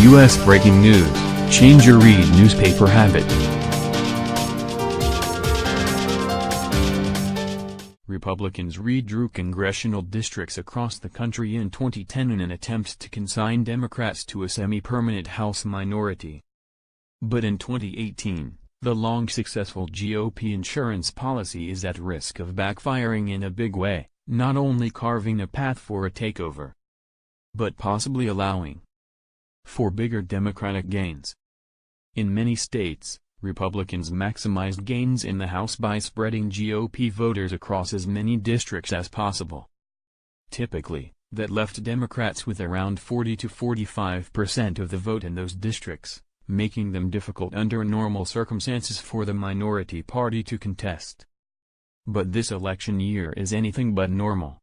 U.S. breaking news, change your read newspaper habit. Republicans redrew congressional districts across the country in 2010 in an attempt to consign Democrats to a semi-permanent House minority. But in 2018, the long-successful GOP insurance policy is at risk of backfiring in a big way, not only carving a path for a takeover, but possibly allowing for bigger Democratic gains. In many states, Republicans maximized gains in the House by spreading GOP voters across as many districts as possible. Typically, that left Democrats with around 40 to 45% of the vote in those districts, making them difficult under normal circumstances for the minority party to contest. But this election year is anything but normal.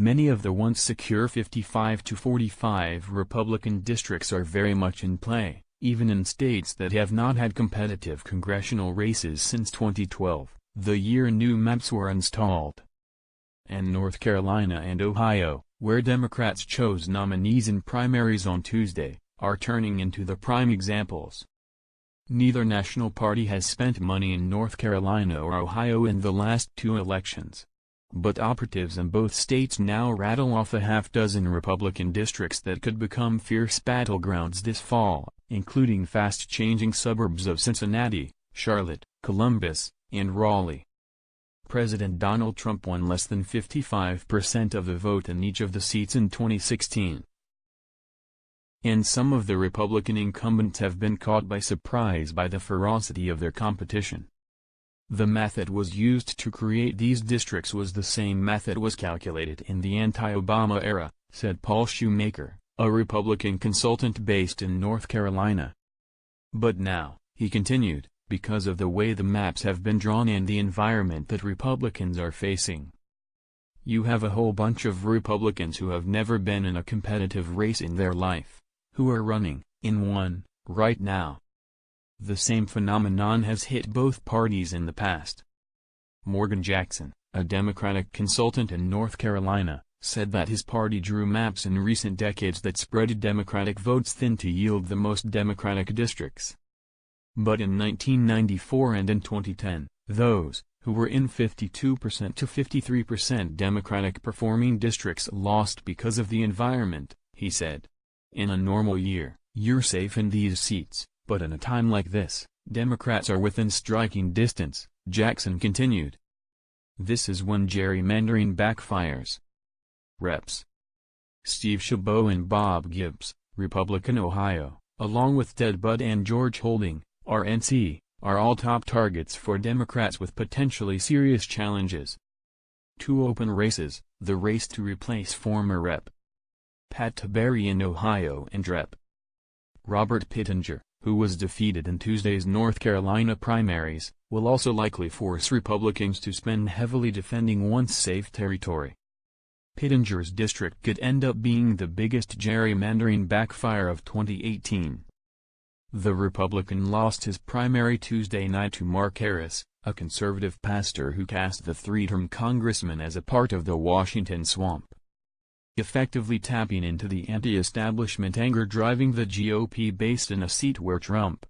Many of the once secure 55 to 45 Republican districts are very much in play, even in states that have not had competitive congressional races since 2012, the year new maps were installed. And North Carolina and Ohio, where Democrats chose nominees in primaries on Tuesday, are turning into the prime examples. Neither national party has spent money in North Carolina or Ohio in the last two elections. But operatives in both states now rattle off a half-dozen Republican districts that could become fierce battlegrounds this fall, including fast-changing suburbs of Cincinnati, Charlotte, Columbus, and Raleigh. President Donald Trump won less than 55% of the vote in each of the seats in 2016. And some of the Republican incumbents have been caught by surprise by the ferocity of their competition. The math that was used to create these districts was the same math that was calculated in the anti-Obama era, said Paul Shoemaker, a Republican consultant based in North Carolina. But now, he continued, because of the way the maps have been drawn and the environment that Republicans are facing, you have a whole bunch of Republicans who have never been in a competitive race in their life, who are running, in one, right now. The same phenomenon has hit both parties in the past. Morgan Jackson, a Democratic consultant in North Carolina, said that his party drew maps in recent decades that spread Democratic votes thin to yield the most Democratic districts. But in 1994 and in 2010, those, who were in 52% to 53% Democratic performing districts lost because of the environment, he said. In a normal year, you're safe in these seats. But in a time like this, Democrats are within striking distance, Jackson continued. This is when gerrymandering backfires. Reps. Steve Chabot and Bob Gibbs, Republican Ohio, along with Ted Budd and George Holding, RNC, are all top targets for Democrats with potentially serious challenges. Two open races, the race to replace former Rep. Pat Tiberi in Ohio and Rep. Robert Pittenger, who was defeated in Tuesday's North Carolina primaries, will also likely force Republicans to spend heavily defending once safe territory. Pittenger's district could end up being the biggest gerrymandering backfire of 2018. The Republican lost his primary Tuesday night to Mark Harris, a conservative pastor who cast the three-term congressman as a part of the Washington swamp, effectively tapping into the anti-establishment anger driving the GOP based in a seat where Trump,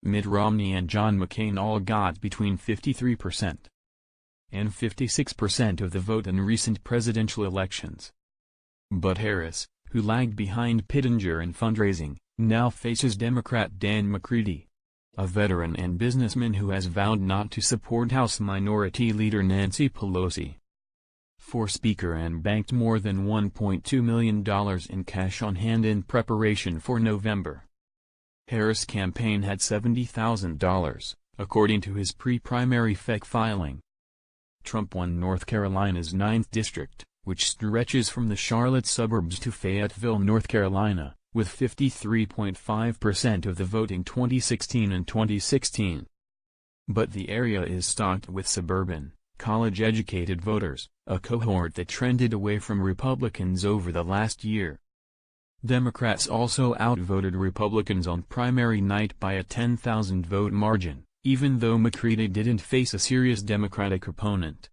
Mitt Romney and John McCain all got between 53% and 56% of the vote in recent presidential elections. But Harris, who lagged behind Pittenger in fundraising, now faces Democrat Dan McCready, a veteran and businessman who has vowed not to support House Minority Leader Nancy Pelosi for Speaker and banked more than $1.2 million in cash on hand in preparation for November. Harris' campaign had $70,000, according to his pre-primary FEC filing. Trump won North Carolina's 9th district, which stretches from the Charlotte suburbs to Fayetteville, North Carolina, with 53.5% of the vote in 2016 and 2016. But the area is stocked with suburban, college-educated voters, a cohort that trended away from Republicans over the last year. Democrats also outvoted Republicans on primary night by a 10,000-vote margin, even though McCready didn't face a serious Democratic opponent.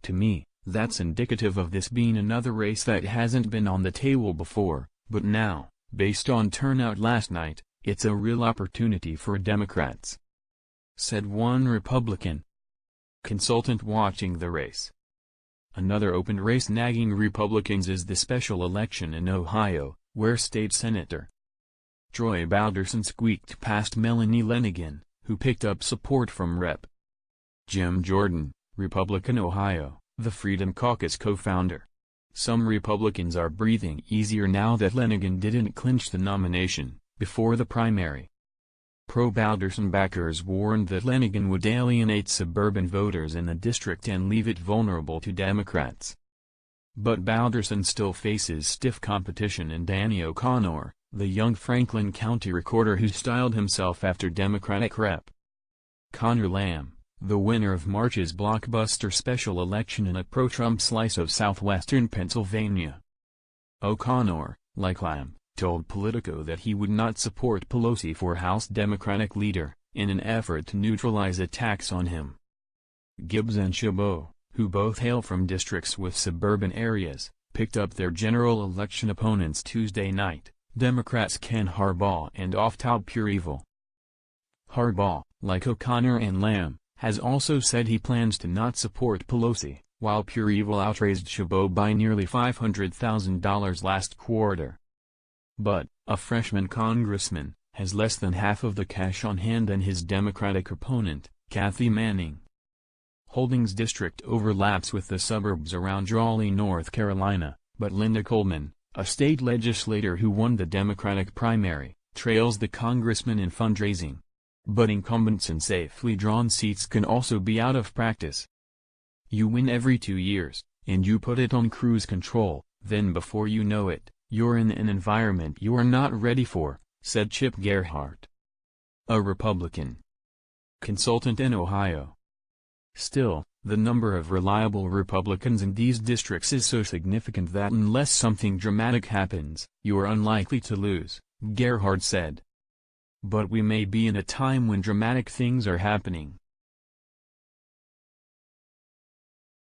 To me, that's indicative of this being another race that hasn't been on the table before, but now, based on turnout last night, it's a real opportunity for Democrats," said one Republican consultant watching the race. Another open race nagging Republicans is the special election in Ohio, where State Senator Troy Balderson squeaked past Melanie Lenigan, who picked up support from Rep. Jim Jordan, Republican Ohio, the Freedom Caucus co-founder. Some Republicans are breathing easier now that Lenigan didn't clinch the nomination before the primary. Pro-Balderson backers warned that Lenigan would alienate suburban voters in the district and leave it vulnerable to Democrats. But Balderson still faces stiff competition in Danny O'Connor, the young Franklin County recorder who styled himself after Democratic Rep. Connor Lamb, the winner of March's blockbuster special election in a pro-Trump slice of southwestern Pennsylvania. O'Connor, like Lamb, told Politico that he would not support Pelosi for House Democratic leader, in an effort to neutralize attacks on him. Gibbs and Chabot, who both hail from districts with suburban areas, picked up their general election opponents Tuesday night, Democrats Ken Harbaugh and oft-tout pure evil. Harbaugh, like O'Connor and Lamb, has also said he plans to not support Pelosi, while pure evil outraised Chabot by nearly $500,000 last quarter. But, a freshman congressman, has less than half of the cash on hand than his Democratic opponent, Kathy Manning. Holdings district overlaps with the suburbs around Raleigh, North Carolina, but Linda Coleman, a state legislator who won the Democratic primary, trails the congressman in fundraising. But incumbents in safely drawn seats can also be out of practice. You win every 2 years, and you put it on cruise control, then before you know it, you're in an environment you are not ready for, said Chip Gerhardt, a Republican consultant in Ohio. Still, the number of reliable Republicans in these districts is so significant that unless something dramatic happens, you're unlikely to lose, Gerhardt said. But we may be in a time when dramatic things are happening.